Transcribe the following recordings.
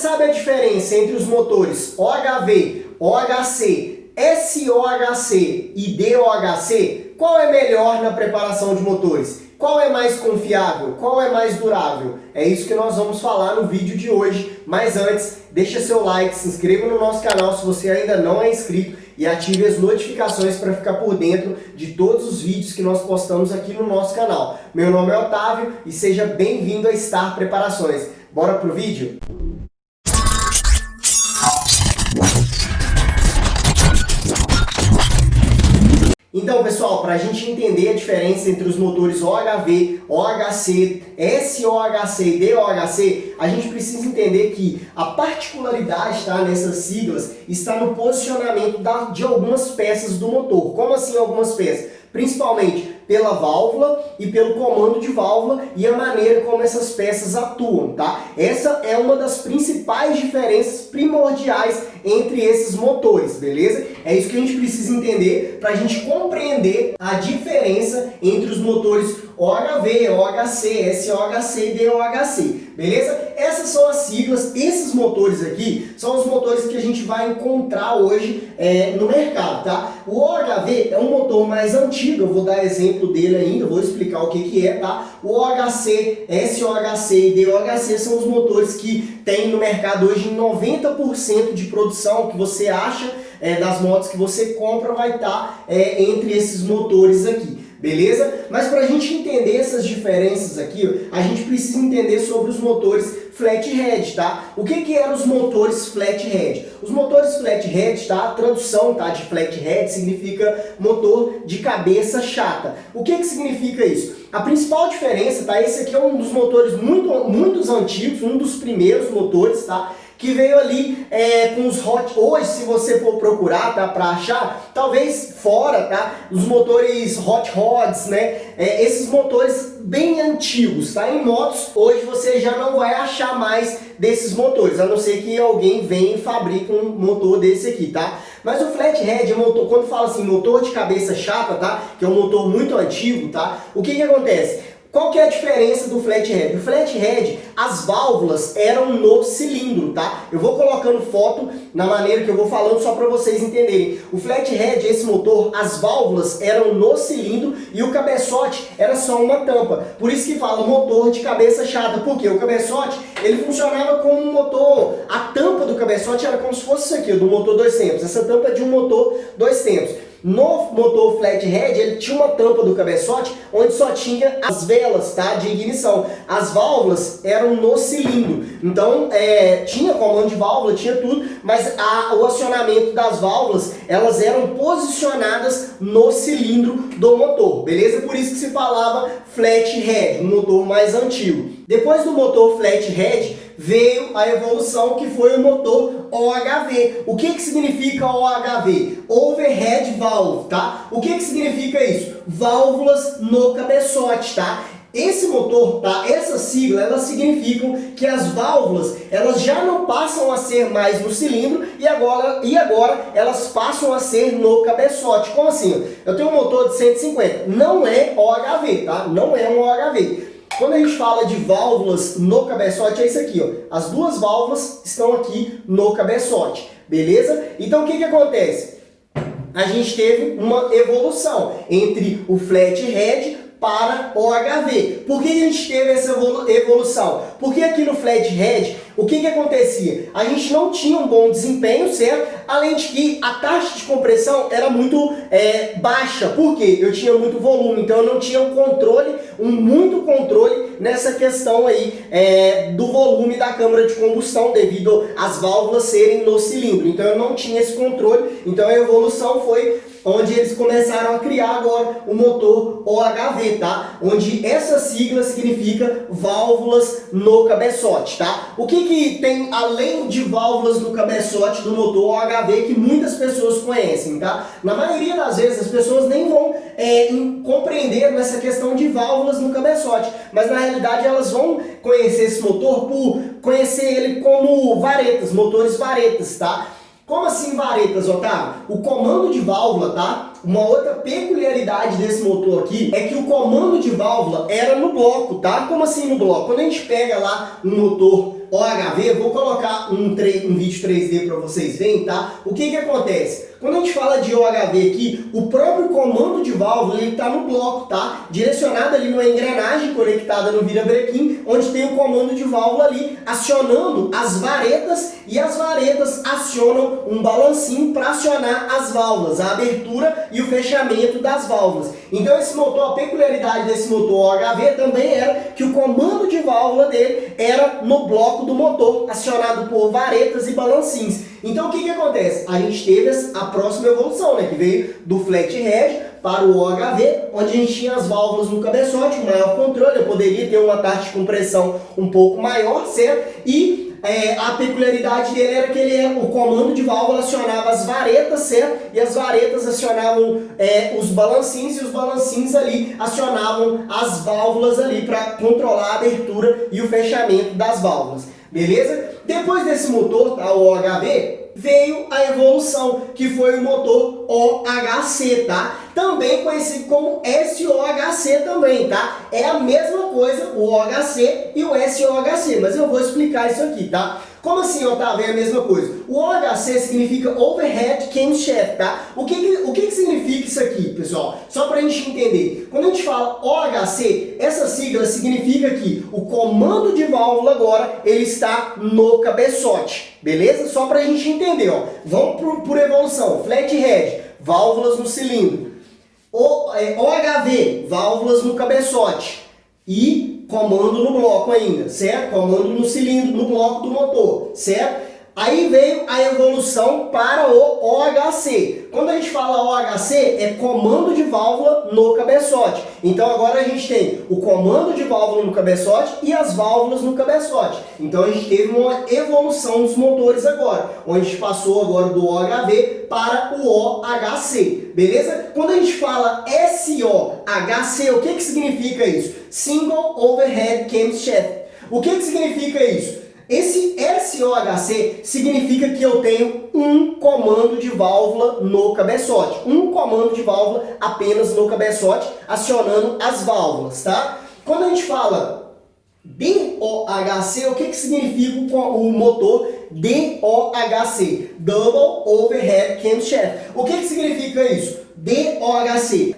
sabe a diferença entre os motores OHV, OHC, SOHC e DOHC? Qual é melhor na preparação de motores? Qual é mais confiável? Qual é mais durável? É isso que nós vamos falar no vídeo de hoje. Mas antes, deixa seu like, se inscreva no nosso canal se você ainda não é inscrito e ative as notificações para ficar por dentro de todos os vídeos que nós postamos aqui no nosso canal. Meu nome é Otávio e seja bem-vindo a Star Preparações. Bora pro vídeo? Então, pessoal, para a gente entender a diferença entre os motores OHV, OHC, SOHC e DOHC, a gente precisa entender que a particularidade nessas siglas está no posicionamento de algumas peças do motor. Como assim algumas peças? Principalmente pela válvula e pelo comando de válvula e a maneira como essas peças atuam, tá? Essa é uma das principais diferenças primordiais entre esses motores, beleza? É isso que a gente precisa entender para a gente compreender a diferença entre os motores OHV, OHC, SOHC e DOHC, beleza? Essas são as siglas, esses motores aqui são os motores que a gente vai encontrar hoje no mercado, tá? O OHV é um motor mais antigo, eu vou dar exemplo dele ainda, vou explicar o que é, tá? O OHC, SOHC e DOHC são os motores que tem no mercado hoje em 90% de produção que você acha das motos que você compra vai estar entre esses motores aqui. Beleza? Mas para a gente entender essas diferenças aqui, a gente precisa entender sobre os motores flathead, tá? O que eram os motores flathead? Os motores flathead, tá? A tradução, tá, de flathead significa motor de cabeça chata. O que significa isso? A principal diferença, tá? Esse aqui é um dos motores muito antigos, um dos primeiros motores, tá? Que veio ali com os hot... Hoje, se você for procurar, tá, para achar, talvez fora, tá, os motores hot rods, né, esses motores bem antigos, tá, em motos, hoje você já não vai achar mais desses motores, a não ser que alguém venha e fabrique um motor desse aqui, tá. Mas o flathead é motor, quando fala assim, motor de cabeça chata, tá, que é um motor muito antigo, tá, o que acontece? Qual que é a diferença do flathead? O flathead, as válvulas eram no cilindro, tá? Eu vou colocando foto na maneira que eu vou falando só para vocês entenderem. O flathead, esse motor, as válvulas eram no cilindro e o cabeçote era só uma tampa. Por isso que fala motor de cabeça chata. Por quê? O cabeçote, ele funcionava como um motor. A tampa do cabeçote era como se fosse isso aqui, do motor 2 tempos. Essa tampa é de um motor 2 tempos. No motor flathead, ele tinha uma tampa do cabeçote onde só tinha as velas, tá, de ignição. As válvulas eram no cilindro. Então, tinha comando de válvula, tinha tudo, mas o acionamento das válvulas, elas eram posicionadas no cilindro do motor, beleza? Por isso que se falava flathead, um motor mais antigo. Depois do motor flathead, veio a evolução que foi o motor OHV. O que significa OHV? Overhead Valve, tá? O que significa isso? Válvulas no cabeçote, tá? Esse motor, tá? Essa sigla, elas significam que as válvulas, elas já não passam a ser mais no cilindro e agora elas passam a ser no cabeçote. Como assim? Eu tenho um motor de 150, não é OHV, tá? Não é um OHV. Quando a gente fala de válvulas no cabeçote, é isso aqui, ó. As duas válvulas estão aqui no cabeçote, beleza? Então, o que acontece? A gente teve uma evolução entre o flathead para o OHV. Por que a gente teve essa evolução? Porque aqui no flathead, o que acontecia? A gente não tinha um bom desempenho, certo? Além de que a taxa de compressão era muito baixa. Por quê? Eu tinha muito volume, então eu não tinha muito controle nessa questão aí do volume da câmara de combustão devido às válvulas serem no cilindro. Então eu não tinha esse controle, então a evolução foi onde eles começaram a criar agora o motor OHV, tá? Onde essa sigla significa válvulas no cabeçote, tá? O que tem além de válvulas no cabeçote do motor OHV que muitas pessoas conhecem, tá? Na maioria das vezes as pessoas nem vão compreender nessa questão de válvulas no cabeçote, mas na realidade elas vão conhecer esse motor por conhecer ele como varetas, motores varetas, tá? Como assim varetas, Otávio? O comando de válvula, tá? Uma outra peculiaridade desse motor aqui é que o comando de válvula era no bloco, tá? Como assim no bloco? Quando a gente pega lá um motor OHV, vou colocar um vídeo 3D para vocês verem, tá? O que acontece? Quando a gente fala de OHV aqui, o próprio comando de válvula está no bloco, tá? Direcionado ali numa engrenagem conectada no virabrequim, onde tem o comando de válvula ali, acionando as varetas, e as varetas acionam um balancinho para acionar as válvulas, a abertura e o fechamento das válvulas. Então esse motor, a peculiaridade desse motor OHV também era que o comando de válvula dele era no bloco do motor, acionado por varetas e balancinhos. Então o que acontece? A gente teve a próxima evolução, né, que veio do flathead para o OHV, onde a gente tinha as válvulas no cabeçote, um maior controle, eu poderia ter uma taxa de compressão um pouco maior, certo? E a peculiaridade dele era que o comando de válvula acionava as varetas, certo? E as varetas acionavam os balancinhos, e os balancinhos ali acionavam as válvulas ali para controlar a abertura e o fechamento das válvulas. Beleza? Depois desse motor, tá, o OHV, veio a evolução, que foi o motor OHC, tá? Também conhecido como SOHC também, tá? É a mesma coisa, o OHC e o SOHC, mas eu vou explicar isso aqui, tá? Como assim, Otávio, é a mesma coisa? O OHC significa Overhead Camshaft, tá? O que significa isso aqui, pessoal? Só pra gente entender. Quando a gente fala OHC, essa sigla significa que o comando de válvula agora, ele está no cabeçote, beleza? Só pra gente entender, ó. Vamos por evolução. Flathead, válvulas no cilindro. OHV, válvulas no cabeçote. E comando no bloco ainda, certo? Comando no cilindro, no bloco do motor, certo? Aí veio a evolução para o OHC. Quando a gente fala OHC, é comando de válvula no cabeçote. Então agora a gente tem o comando de válvula no cabeçote e as válvulas no cabeçote. Então a gente teve uma evolução dos motores agora, onde a gente passou agora do OHV para o OHC, beleza? Quando a gente fala SOHC, o que significa isso? Single Overhead Camshaft. O que significa isso? Esse SOHC significa que eu tenho um comando de válvula no cabeçote. Um comando de válvula apenas no cabeçote, acionando as válvulas, tá? Quando a gente fala DOHC, o que significa o motor DOHC? Double Overhead Camshaft. O que significa isso? DOHC,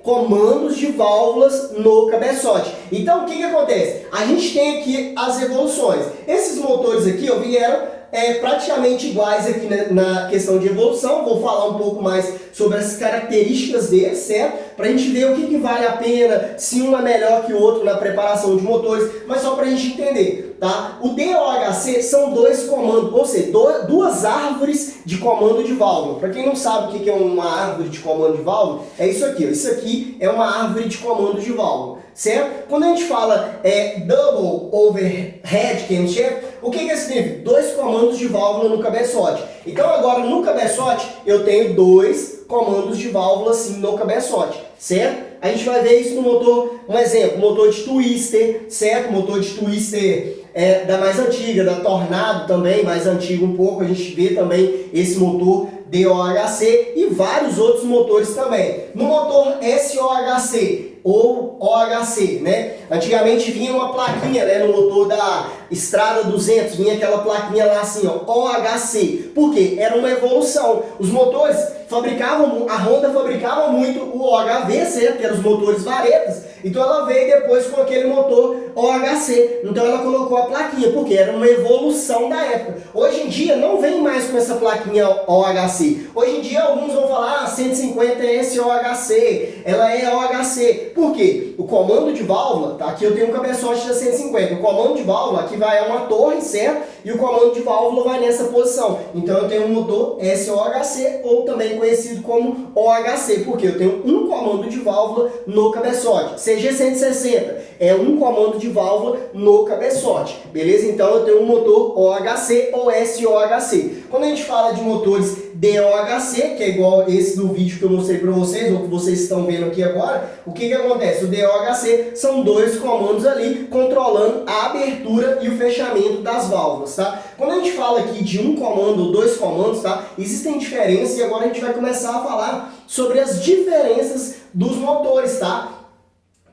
comandos de válvulas no cabeçote. Então, o que acontece? A gente tem aqui as evoluções. Esses motores aqui vieram praticamente iguais aqui na questão de evolução. Vou falar um pouco mais sobre as características deles, certo? Para a gente ver o que vale a pena, se um é melhor que o outro na preparação de motores, mas só para a gente entender, tá? O DOHC são dois comandos, ou seja, duas árvores de comando de válvula. Para quem não sabe o que é uma árvore de comando de válvula, é isso aqui. Isso aqui é uma árvore de comando de válvula, certo? Quando a gente fala Double Overhead Camshaft, o que significa? Dois comandos de válvula no cabeçote. Então agora no cabeçote eu tenho dois comandos de válvula assim no cabeçote, certo? A gente vai ver isso no motor, um exemplo, motor de twister, certo? Motor de twister da mais antiga, da Tornado também, mais antigo um pouco, a gente vê também esse motor DOHC e vários outros motores também. No motor SOHC ou OHC, né? Antigamente vinha uma plaquinha, né, no motor da Estrada 200, vinha aquela plaquinha lá assim, ó, OHC. Por quê? Era uma evolução. Os motores fabricavam, a Honda fabricava muito o OHV, certo? Que eram os motores varetas. Então ela veio depois com aquele motor OHC. Então ela colocou a plaquinha, porque era uma evolução da época. Hoje em dia não vem mais com essa plaquinha OHC. Hoje em dia alguns vão falar, 150 é SOHC, ela é OHC. Por quê? O comando de válvula, tá? Aqui eu tenho um cabeçote da 150. O comando de válvula, aqui vai uma torre, certo? E o comando de válvula vai nessa posição. Então eu tenho um motor SOHC, ou também conhecido como OHC, porque eu tenho um comando de válvula no cabeçote. CG160 é um comando de válvula no cabeçote, beleza? Então eu tenho um motor OHC ou SOHC. Quando a gente fala de motores DOHC, que é igual esse do vídeo que eu mostrei para vocês, ou que vocês estão vendo aqui agora, o que acontece? O DOHC são dois comandos ali controlando a abertura e o fechamento das válvulas, tá? Quando a gente fala aqui de um comando ou dois comandos, tá? Existem diferenças e agora a gente vai começar a falar sobre as diferenças dos motores, tá?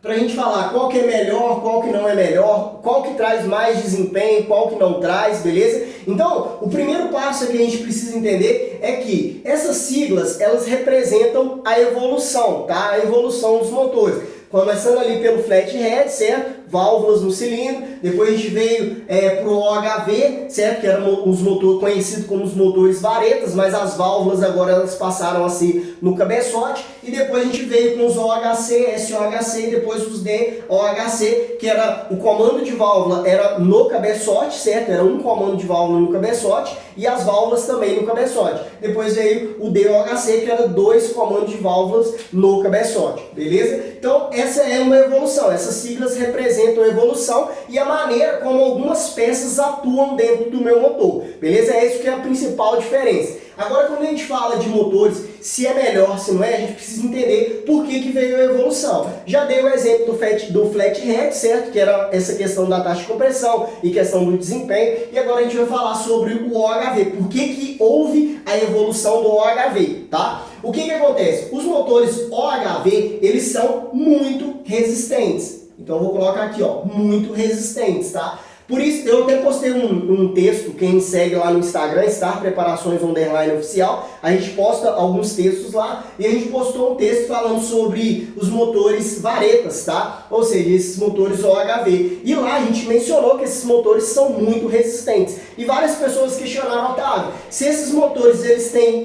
para a gente falar qual que é melhor, qual que não é melhor, qual que traz mais desempenho, qual que não traz, beleza? Então, o primeiro passo que a gente precisa entender é que essas siglas, elas representam a evolução, tá? A evolução dos motores. Começando ali pelo flathead, certo? Válvulas no cilindro, depois a gente veio para o OHV, certo? Que eram os motores conhecidos como os motores varetas, mas as válvulas agora elas passaram a ser no cabeçote, e depois a gente veio com os OHC, SOHC, e depois os DOHC, que era o comando de válvula era no cabeçote, certo? Era um comando de válvula no cabeçote, e as válvulas também no cabeçote. Depois veio o DOHC, que era 2 comandos de válvulas no cabeçote, beleza? Então essa é uma evolução, essas siglas representam a evolução e a maneira como algumas peças atuam dentro do meu motor, beleza? É isso que é a principal diferença. Agora, quando a gente fala de motores, se é melhor, se não é, a gente precisa entender por que veio a evolução. Já dei o exemplo do flathead, certo? Que era essa questão da taxa de compressão e questão do desempenho. E agora a gente vai falar sobre o OHV. Por que houve a evolução do OHV, tá? O que acontece? Os motores OHV, eles são muito resistentes. Então eu vou colocar aqui, ó, muito resistentes, tá? Por isso, eu até postei um texto, quem me segue lá no Instagram, Star Preparações _ Oficial, a gente posta alguns textos lá, e a gente postou um texto falando sobre os motores varetas, tá? Ou seja, esses motores OHV. E lá a gente mencionou que esses motores são muito resistentes. E várias pessoas questionaram, Otávio, se esses motores eles têm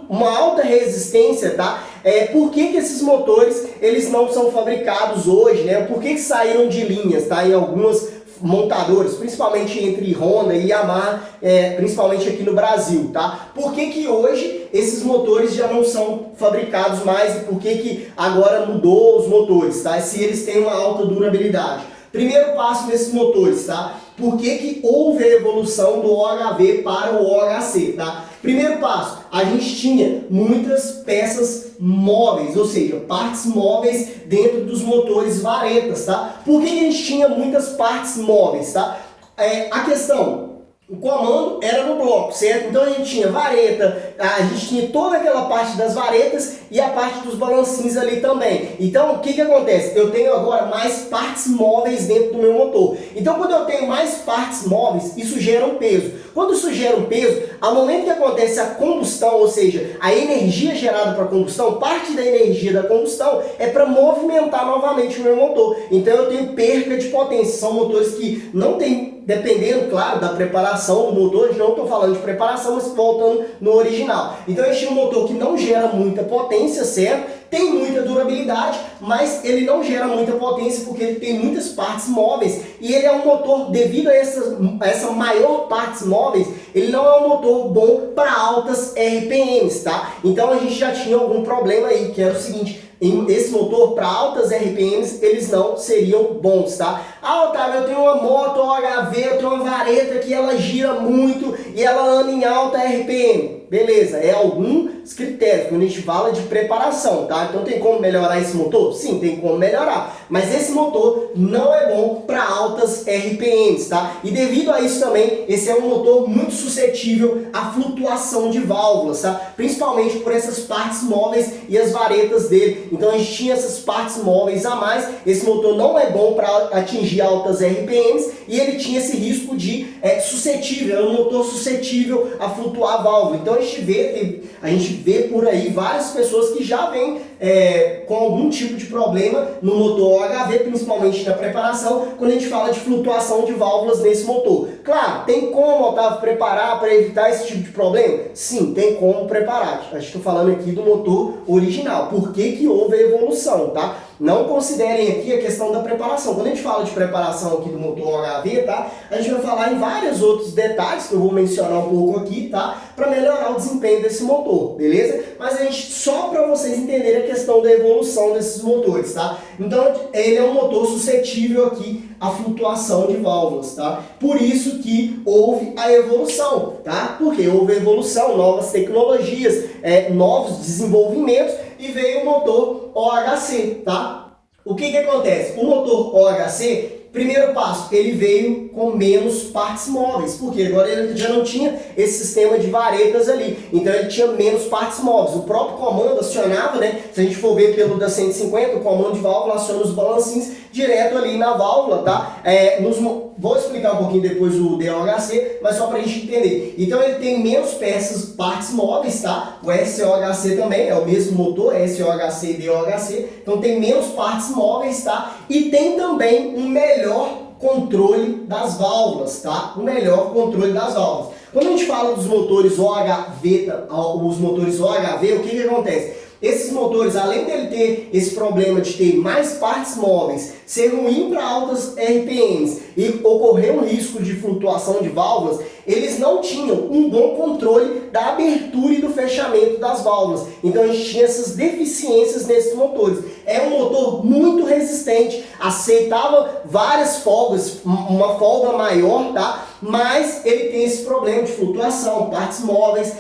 uma alta resistência, tá? Por que esses motores eles não são fabricados hoje, né? Por que saíram de linhas, tá? Em algumas montadoras, principalmente entre Honda e Yamaha, principalmente aqui no Brasil, tá? Por que hoje esses motores já não são fabricados mais e por que agora mudou os motores, tá? Se eles têm uma alta durabilidade. Primeiro passo nesses motores, tá? Por que houve a evolução do OHV para o OHC, tá? Primeiro passo, a gente tinha muitas peças móveis, ou seja, partes móveis dentro dos motores varetas, tá? Por que a gente tinha muitas partes móveis, tá? A questão, o comando era no bloco, certo? Então a gente tinha vareta, a gente tinha toda aquela parte das varetas e a parte dos balancinhos ali também. Então o que acontece? Eu tenho agora mais partes móveis dentro do meu motor. Então quando eu tenho mais partes móveis, isso gera um peso. Quando isso gera um peso, ao momento que acontece a combustão, ou seja, a energia gerada para a combustão, parte da energia da combustão é para movimentar novamente o meu motor. Então eu tenho perca de potência. São motores que não tem, dependendo, claro, da preparação do motor, não estou falando de preparação, mas voltando no original. Então este é um motor que não gera muita potência, certo? Tem muita durabilidade, mas ele não gera muita potência porque ele tem muitas partes móveis e ele é um motor, devido a essa maior partes móveis, ele não é um motor bom para altas RPMs, tá? Então a gente já tinha algum problema aí, que era o seguinte, esse motor para altas RPMs, eles não seriam bons, tá? Ah, Otávio, eu tenho uma moto OHV, eu tenho uma vareta que ela gira muito e ela anda em alta RPM. Beleza, é alguns critérios, quando a gente fala de preparação, tá? Então tem como melhorar esse motor? Sim, tem como melhorar, mas esse motor não é bom para altas RPMs, tá? E devido a isso também, esse é um motor muito suscetível à flutuação de válvulas, tá? Principalmente por essas partes móveis e as varetas dele. Então a gente tinha essas partes móveis a mais, esse motor não é bom para atingir altas RPMs e ele tinha esse risco de suscetível, é um motor suscetível a flutuar a válvula. Então a gente vê por aí várias pessoas que já vêm com algum tipo de problema no motor OHV, principalmente na preparação, quando a gente fala de flutuação de válvulas nesse motor. Claro, tem como, Otávio, preparar para evitar esse tipo de problema? Sim, tem como preparar. A gente está falando aqui do motor original. Por que houve a evolução, tá? Não considerem aqui a questão da preparação. Quando a gente fala de preparação aqui do motor OHV, tá? A gente vai falar em vários outros detalhes que eu vou mencionar um pouco aqui, tá? Para melhorar o desempenho desse motor, beleza? Mas a gente, só para vocês entenderem a questão da evolução desses motores, tá? Então, ele é um motor suscetível aqui à flutuação de válvulas, tá? Por isso que houve a evolução, tá? Porque houve a evolução, novas tecnologias, novos desenvolvimentos e veio o motor OHC, tá? O que acontece? O motor OHC, Primeiro passo, ele veio com menos partes móveis, porque agora ele já não tinha esse sistema de varetas ali, então ele tinha menos partes móveis. O próprio comando acionava, né? Se a gente for ver pelo da 150, o comando de válvula aciona os balancinhos direto ali na válvula, tá? Vou explicar um pouquinho depois o DOHC, mas só para a gente entender. Então ele tem menos partes móveis, tá? O SOHC também é o mesmo motor, SOHC e DOHC, então tem menos partes móveis, tá? E tem também um melhor controle das válvulas, tá? Um melhor controle das válvulas. Quando a gente fala dos motores OHV, o que acontece? Esses motores, além dele ter esse problema de ter mais partes móveis, ser ruim para altas RPMs e ocorrer um risco de flutuação de válvulas, eles não tinham um bom controle da abertura e do fechamento das válvulas. Então a gente tinha essas deficiências nesses motores. É um motor muito resistente, aceitava várias folgas, uma folga maior, tá? Mas ele tem esse problema de flutuação, partes móveis,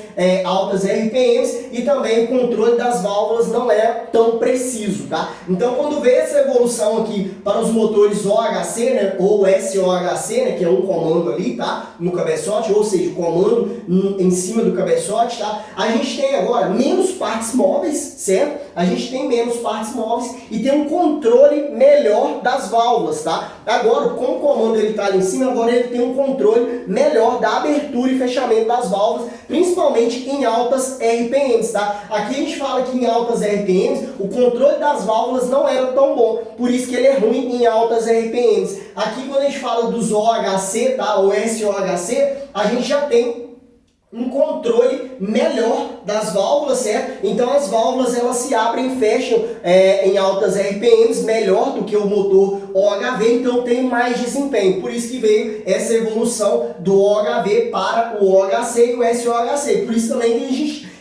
altas RPMs e também o controle das válvulas não é tão preciso, tá? Então quando vê essa evolução aqui para os motores OHC, né, ou SOHC, né, que é um comando ali, tá? No cabeçote, ou seja, o comando em cima do cabeçote, tá? A gente tem agora menos partes móveis, certo? A gente tem menos partes móveis e tem um controle melhor das válvulas, tá? Agora, como o comando ele tá ali em cima, agora ele tem um controle melhor da abertura e fechamento das válvulas, principalmente em altas RPMs, tá? Aqui a gente fala que em altas RPMs o controle das válvulas não era tão bom, por isso que ele é ruim em altas RPMs. Aqui quando a gente fala dos OHC, tá? Ou SOHC, a gente já tem um controle melhor das válvulas, certo? Então as válvulas elas se abrem e fecham em altas RPMs melhor do que o motor OHV, então tem mais desempenho. Por isso que veio essa evolução do OHV para o OHC e o SOHC. Por isso também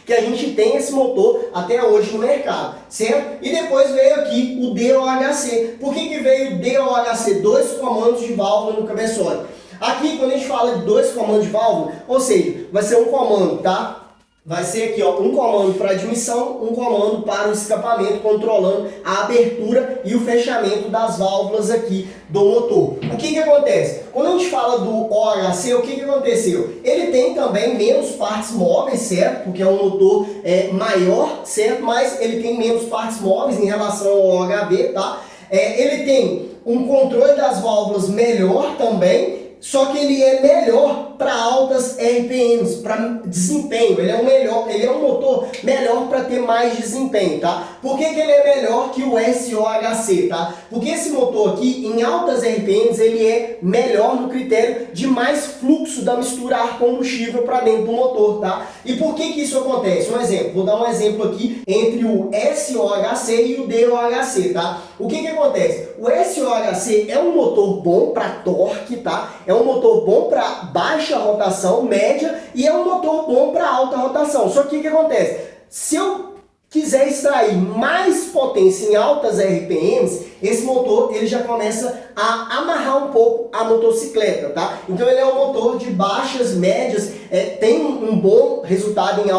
que a gente tem esse motor até hoje no mercado, certo? E depois veio aqui o DOHC. Por que veio o DOHC? 2 comandos de válvula no cabeçote. Aqui, quando a gente fala de 2 comandos de válvula, ou seja, vai ser um comando, tá? Vai ser aqui, ó, um comando para admissão, um comando para o escapamento, controlando a abertura e o fechamento das válvulas aqui do motor. O que acontece? Quando a gente fala do OHC, o que aconteceu? Ele tem também menos partes móveis, certo? Porque é um motor maior, certo? Mas ele tem menos partes móveis em relação ao OHV, tá? Ele tem um controle das válvulas melhor também, só que ele é melhor para altas RPMs, para desempenho. Ele é um motor melhor para ter mais desempenho, tá? Por que ele é melhor que o SOHC, tá? Porque esse motor aqui, em altas RPMs, ele é melhor no critério de mais fluxo da mistura ar-combustível para dentro do motor, tá? E por que isso acontece? Um exemplo, vou dar um exemplo aqui entre o SOHC e o DOHC, tá? O que acontece? O SOHC é um motor bom para torque, tá? É um motor bom para baixa rotação, média, e é um motor bom para alta rotação. Só que o que acontece? Se eu quiser extrair mais potência em altas RPMs, esse motor ele já começa a amarrar um pouco a motocicleta, tá? Então ele é um motor de baixas, médias, tem um bom resultado em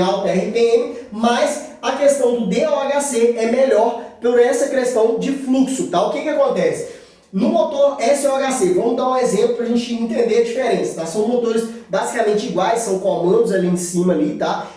alta RPM, mas a questão do DOHC é melhor por essa questão de fluxo, tá? O que acontece? No motor SOHC, vamos dar um exemplo para a gente entender a diferença, tá? São motores basicamente iguais, são comandos ali em cima, ali, tá?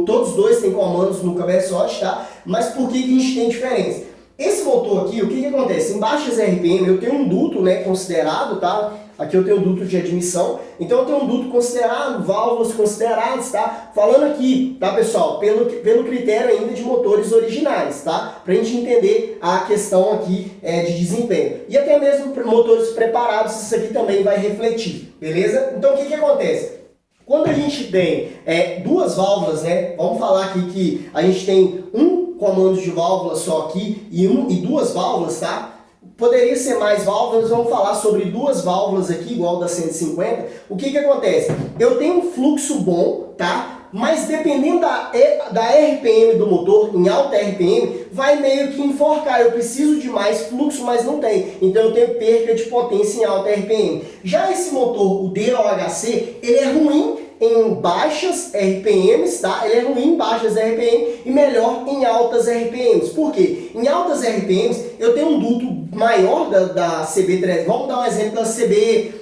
Todos dois têm comandos no cabeçote, tá? Mas por que a gente tem diferença? Esse motor aqui, o que acontece? Em baixas RPM eu tenho um duto, né, considerado, tá? Aqui eu tenho um duto de admissão, então eu tenho um duto considerado, válvulas consideradas, tá? Falando aqui, tá, pessoal, pelo critério ainda de motores originais, tá? Pra gente entender a questão aqui de desempenho. E até mesmo motores preparados, isso aqui também vai refletir, beleza? Então o que acontece? Quando a gente tem duas válvulas, né? Vamos falar aqui que a gente tem um comando de válvula só aqui e duas válvulas, tá? Poderia ser mais válvulas, vamos falar sobre duas válvulas aqui, igual da 150. O que acontece? Eu tenho um fluxo bom, tá? Mas dependendo da RPM do motor, em alta RPM, vai meio que enforcar. Eu preciso de mais fluxo, mas não tem. Então eu tenho perca de potência em alta RPM. Já esse motor, o DOHC, ele é ruim em baixas RPMs, tá? Ele é ruim em baixas RPM e melhor em altas RPMs. Por quê? Em altas RPMs eu tenho um duto maior da CB300, vamos dar um exemplo da CB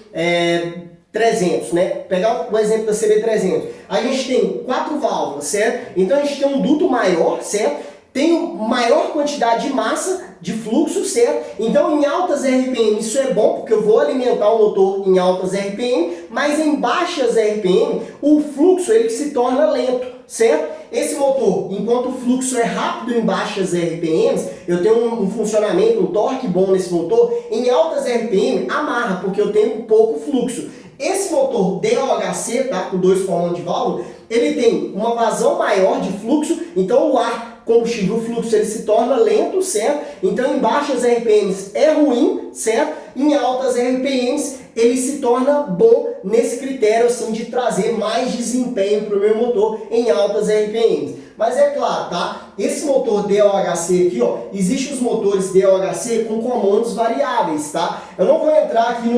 300, né? Pegar o exemplo da CB300. A gente tem 4 válvulas, certo? Então a gente tem um duto maior, certo? Tem maior quantidade de massa, de fluxo, certo? Então em altas RPM isso é bom, porque eu vou alimentar o motor em altas RPM, mas em baixas RPM o fluxo ele se torna lento, certo? Esse motor, enquanto o fluxo é rápido em baixas RPMs, eu tenho um funcionamento, um torque bom nesse motor, em altas RPM amarra, porque eu tenho pouco fluxo. Esse motor DOHC, tá, com 2 comandos de válvula, ele tem uma vazão maior de fluxo, então o ar, combustível, o fluxo, ele se torna lento, certo? Então em baixas RPMs é ruim, certo? Em altas RPMs ele se torna bom nesse critério assim de trazer mais desempenho para o meu motor em altas RPMs. Mas é claro, tá? Esse motor DOHC aqui, ó, existem os motores DOHC com comandos variáveis, tá? Eu não vou entrar aqui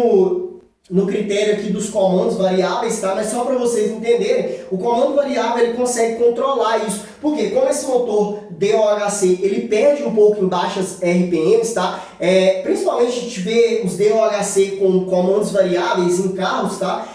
no critério aqui dos comandos variáveis, tá? Mas só para vocês entenderem, o comando variável ele consegue controlar isso. Porque como esse motor DOHC ele perde um pouco em baixas RPMs, tá? Principalmente a gente vê os DOHC com comandos variáveis em carros, tá?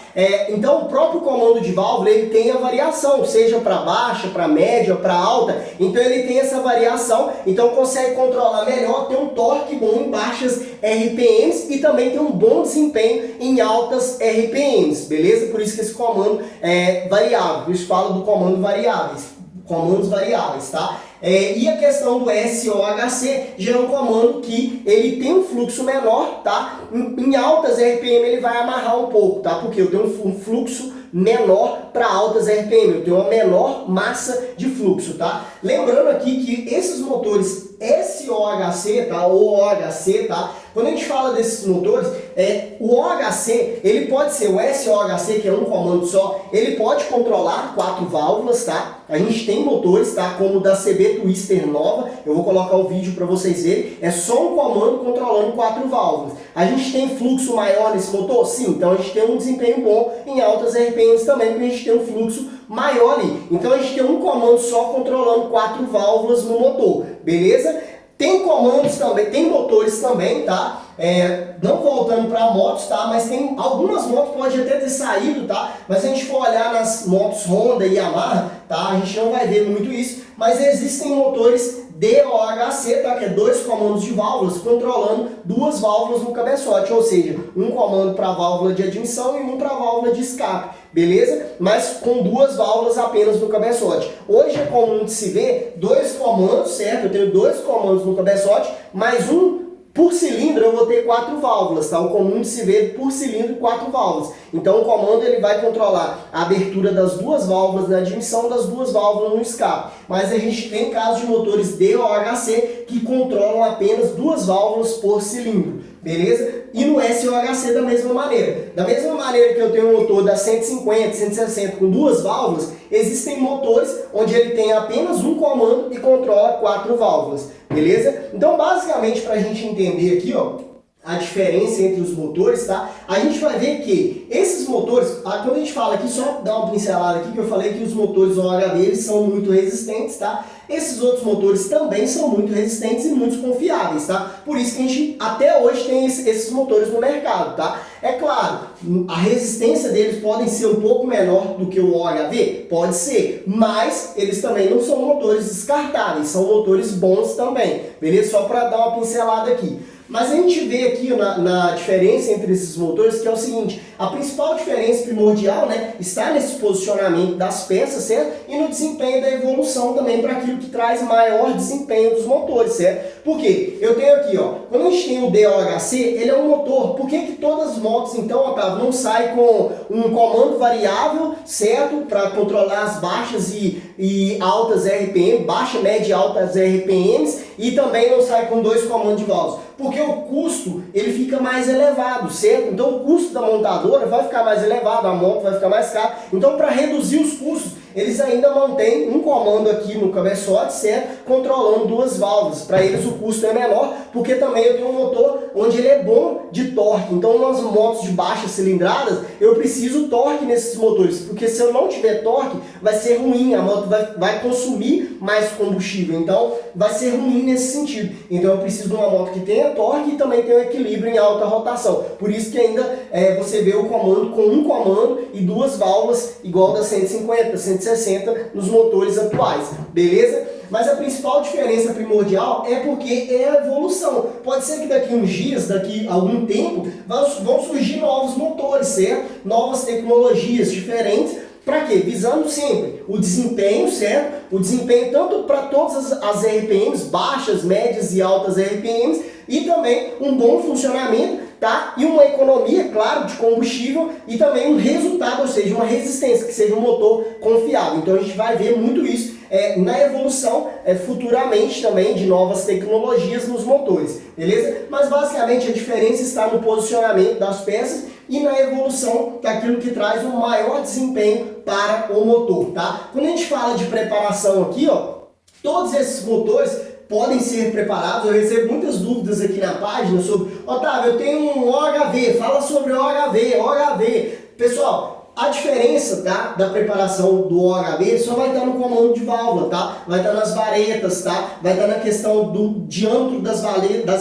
Então o próprio comando de válvula ele tem a variação, seja para baixa, para média, para alta, então ele tem essa variação, então consegue controlar melhor, ter um torque bom em baixas RPMs e também ter um bom desempenho em altas RPMs, beleza? Por isso que esse comando é variável, por isso falo do comando variáveis, comandos variáveis, tá? E a questão do SOHC já é um comando que ele tem um fluxo menor, tá? Em altas RPM ele vai amarrar um pouco, tá? Porque eu tenho um fluxo menor para altas RPM, eu tenho uma menor massa de fluxo, tá? Lembrando aqui que esses motores SOHC, tá? Ou OHC, tá? Quando a gente fala desses motores, o OHC, ele pode ser o SOHC, que é um comando só, ele pode controlar 4 válvulas, tá? A gente tem motores, tá? Como o da CB Twister nova, eu vou colocar o vídeo para vocês verem, é só um comando controlando 4 válvulas. A gente tem fluxo maior nesse motor? Sim, então a gente tem um desempenho bom em altas RPMs também, porque a gente tem um fluxo maior ali. Então a gente tem um comando só controlando 4 válvulas no motor, beleza? Tem comandos também, tem motores também, tá? Não voltando para motos, tá? Mas tem algumas motos, pode até ter saído, tá? Mas se a gente for olhar nas motos Honda e Yamaha, tá? A gente não vai ver muito isso, mas existem motores DOHC, tá? Que é 2 comandos de válvulas controlando 2 válvulas no cabeçote, ou seja, um comando para a válvula de admissão e um para a válvula de escape, beleza? Mas com 2 válvulas apenas no cabeçote. Hoje é comum de se ver 2 comandos, certo? Eu tenho 2 comandos no cabeçote, mais um por cilindro eu vou ter 4 válvulas, tá? O comum de se ver por cilindro 4 válvulas. Então o comando ele vai controlar a abertura das 2 válvulas na admissão, das 2 válvulas no escape. Mas a gente tem casos de motores DOHC que controlam apenas 2 válvulas por cilindro, beleza? E no SOHC da mesma maneira. Da mesma maneira que eu tenho um motor da 150, 160 com 2 válvulas, existem motores onde ele tem apenas um comando e controla 4 válvulas, beleza? Então basicamente para a gente entender aqui, ó, a diferença entre os motores, tá? A gente vai ver que esses motores, quando a gente fala aqui, só dar uma pincelada aqui, que eu falei que os motores OHV eles são muito resistentes, tá? Esses outros motores também são muito resistentes e muito confiáveis, tá? Por isso que a gente até hoje tem esses motores no mercado, tá? É claro, a resistência deles podem ser um pouco menor do que o OHV? Pode ser, mas eles também não são motores descartáveis, são motores bons também, beleza? Só para dar uma pincelada aqui. Mas a gente vê aqui na diferença entre esses motores que é o seguinte, a principal diferença primordial, né, está nesse posicionamento das peças, certo? E no desempenho da evolução também para aquilo que traz maior desempenho dos motores, certo? Por quê? Eu tenho aqui, ó, quando a gente tem o DOHC, ele é um motor. Por que todas as motos, então, Otávio, não saem com um comando variável, certo? Para controlar as baixas e altas RPM, baixa, média e altas RPMs, e também não sai com 2 comandos de válvulas? Porque o custo ele fica mais elevado, certo? Então o custo da montadora vai ficar mais elevado, a moto vai ficar mais cara. Então para reduzir os custos, eles ainda mantêm um comando aqui no cabeçote, certo? Controlando 2 válvulas. Para eles o custo é menor, porque também eu tenho um motor onde ele é bom de torque. Então nas motos de baixas cilindradas, eu preciso torque nesses motores, porque se eu não tiver torque, vai ser ruim, a moto vai consumir mais combustível, então vai ser ruim nesse sentido. Então eu preciso de uma moto que tenha torque e também tenha um equilíbrio em alta rotação. Por isso que ainda você vê o comando com um comando e duas válvulas igual da 150, 160 nos motores atuais, beleza? Mas a principal diferença primordial é porque é a evolução. Pode ser que daqui uns dias, daqui a algum tempo, vão surgir novos motores, certo? Novas tecnologias diferentes. Para quê? Visando sempre o desempenho, certo? O desempenho tanto para todas as RPMs, baixas, médias e altas RPMs, e também um bom funcionamento, tá? E uma economia, claro, de combustível e também um resultado, ou seja, uma resistência, que seja um motor confiável. Então a gente vai ver muito isso na evolução futuramente também de novas tecnologias nos motores, beleza? Mas basicamente a diferença está no posicionamento das peças e na evolução daquilo que traz um maior desempenho para o motor, tá? Quando a gente fala de preparação aqui, ó, todos esses motores podem ser preparados. Eu recebo muitas dúvidas aqui na página sobre: Otávio, eu tenho um OHV, fala sobre OHV. Pessoal, a diferença da preparação do OHV só vai estar no comando de válvula, tá? Vai estar nas varetas, tá? Vai estar na questão do diâmetro das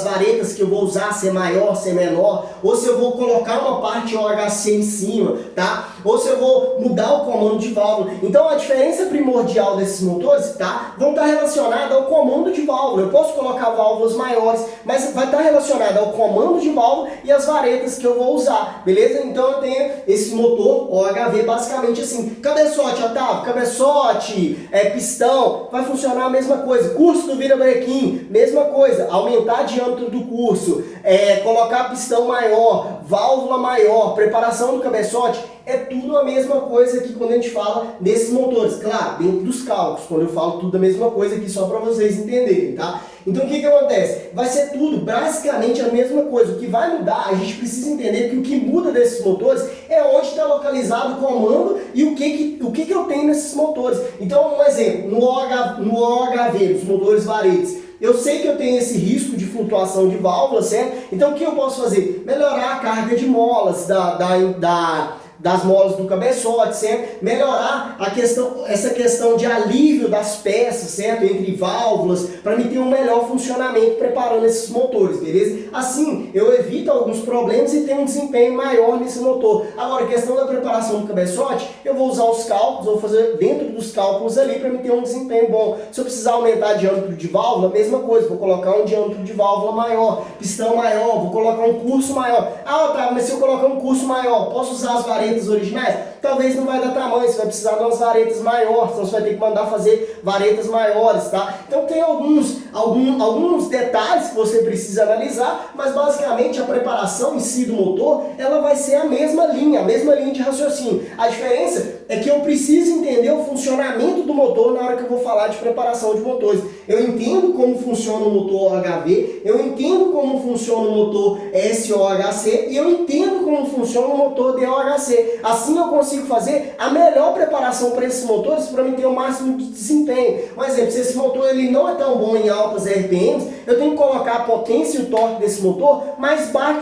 varetas que eu vou usar, se é maior, se é menor, ou se eu vou colocar uma parte OHC em cima, tá? Ou se eu vou mudar o comando de válvula. Então a diferença primordial desses motores, tá? Vão estar relacionada ao comando de válvula. Eu posso colocar válvulas maiores, mas vai estar relacionada ao comando de válvula e as varetas que eu vou usar, beleza? Então eu tenho esse motor OHV basicamente assim. Cabeçote, Otávio, cabeçote, pistão, vai funcionar a mesma coisa. Curso do virabrequim, mesma coisa. Aumentar o diâmetro do curso, colocar pistão maior, válvula maior, preparação do cabeçote, é tudo a mesma coisa aqui quando a gente fala desses motores. Claro, dentro dos cálculos, quando eu falo tudo a mesma coisa aqui só para vocês entenderem, tá? Então o que acontece? Vai ser tudo basicamente a mesma coisa. O que vai mudar, a gente precisa entender que o que muda desses motores é onde está localizado o comando e o que eu tenho nesses motores. Então, um exemplo, no OHV, nos motores varetes, eu sei que eu tenho esse risco de flutuação de válvula, certo? Então o que eu posso fazer? Melhorar a carga de molas das molas do cabeçote, certo? Melhorar essa questão de alívio das peças, certo? Entre válvulas, para me ter um melhor funcionamento preparando esses motores, beleza? Assim, eu evito alguns problemas e tenho um desempenho maior nesse motor. Agora, a questão da preparação do cabeçote, eu vou usar os cálculos, vou fazer dentro dos cálculos ali para me ter um desempenho bom. Se eu precisar aumentar o diâmetro de válvula, mesma coisa, vou colocar um diâmetro de válvula maior, pistão maior, vou colocar um curso maior. Ah, Otávio, mas se eu colocar um curso maior, posso usar as varetas originais? Talvez não vai dar tamanho, você vai precisar de umas varetas maiores, então você vai ter que mandar fazer varetas maiores, tá? Então tem alguns detalhes que você precisa analisar, mas basicamente a preparação em si do motor, ela vai ser a mesma linha de raciocínio. A diferença é que eu preciso entender o funcionamento do motor na hora que eu vou falar de preparação de motores. Eu entendo como funciona o motor OHV, eu entendo como funciona o motor SOHC e eu entendo como funciona o motor DOHC. Assim eu consigo fazer a melhor preparação para esses motores para mim ter o máximo de desempenho. Um exemplo, se esse motor ele não é tão bom em altas RPMs, eu tenho que colocar a potência e o torque desse motor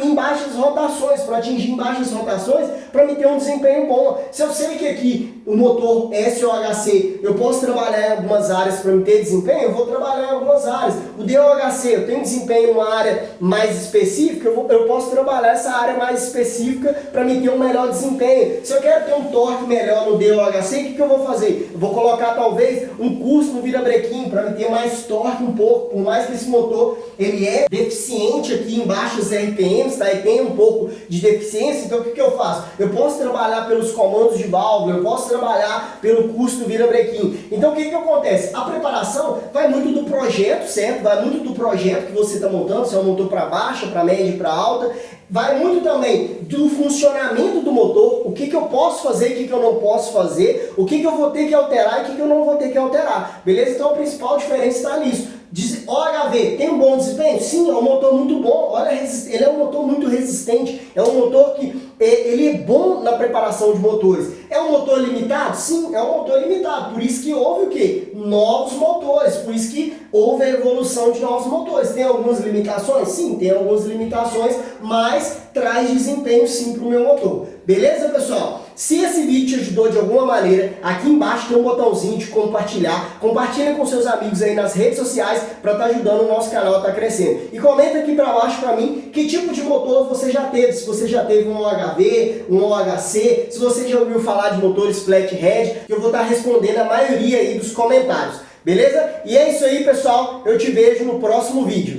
em baixas rotações, para atingir em baixas rotações, para me ter um desempenho bom. Se eu sei que aqui o motor SOHC eu posso trabalhar em algumas áreas para me ter desempenho, eu vou trabalhar em algumas áreas. O DOHC eu tenho desempenho em uma área mais específica, eu posso trabalhar essa área mais específica para me ter um melhor desempenho. Se eu quero ter um torque melhor no DOHC, o que eu vou fazer? Eu vou colocar talvez um curso no virabrequim para me ter mais torque um pouco, por mais que esse motor ele é deficiente aqui em baixas RPMs, tá? E tem um pouco de deficiência, então o que eu faço? Eu posso trabalhar pelos comandos de válvula, eu posso trabalhar pelo curso do virabrequim. Então o que acontece? A preparação vai muito do projeto, certo? Vai muito do projeto que você está montando, se é um motor para baixa, para média e para alta. Vai muito também do funcionamento do motor, o que eu posso fazer, o que eu não posso fazer, o que eu vou ter que alterar e o que eu não vou ter que alterar, beleza? Então a principal diferença está nisso. OHV tem um bom desempenho? Sim, é um motor muito bom. Olha, ele é um motor muito resistente, é um motor que ele é bom na preparação de motores. É um motor limitado? Sim, é um motor limitado. Por isso que houve o quê? Novos motores. Por isso que houve a evolução de novos motores. Tem algumas limitações? Sim, tem algumas limitações, mas traz desempenho sim para o meu motor. Beleza, pessoal? Se esse vídeo te ajudou de alguma maneira, aqui embaixo tem um botãozinho de compartilhar. Compartilha com seus amigos aí nas redes sociais para estar ajudando o nosso canal a estar crescendo. E comenta aqui para baixo para mim que tipo de motor você já teve. Se você já teve um OHV, um OHC, se você já ouviu falar de motores flathead, que eu vou estar respondendo a maioria aí dos comentários. Beleza? E é isso aí, pessoal. Eu te vejo no próximo vídeo.